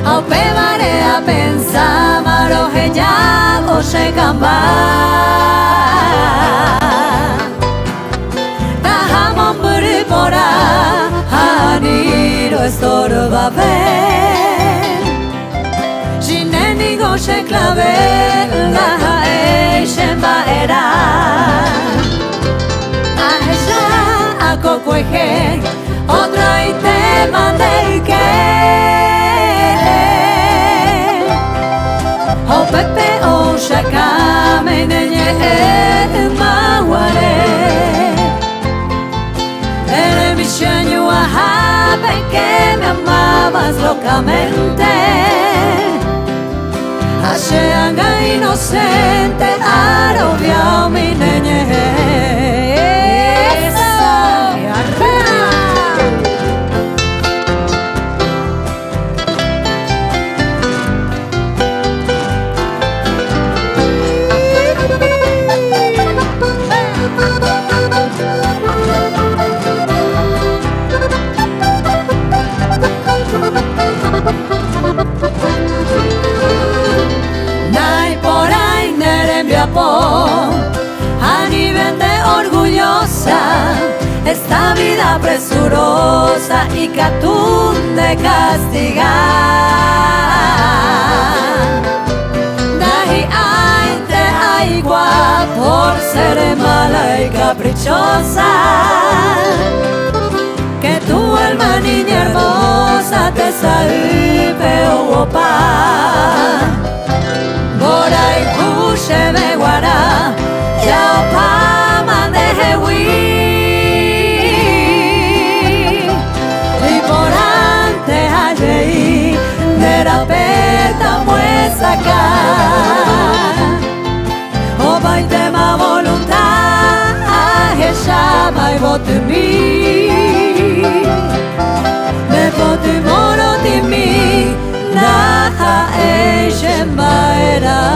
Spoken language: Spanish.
Au pevare a pensar maroje ya o se camba Tahamon buri pora Haniro estorba ben Shineni goshe clave Laha eishen baera Ahisha ako kweje Otra ite mandeike O pepe o shakame nenye maware Ere mi sueño ajabe que me amabas locamente Hasheanga inocente arobiao mi niñez Ani vende orgullosa esta vida presurosa y catún de castigar. Dahi ainte aigua por ser mala y caprichosa. Que tu alma niña hermosa te salve o opa. Borai kushe me guara ya pa mandehewi y por ante allí de la peta muesa acá o baitema voluntad a llama y vote mi me vote moro de mi Naha Eishen Baera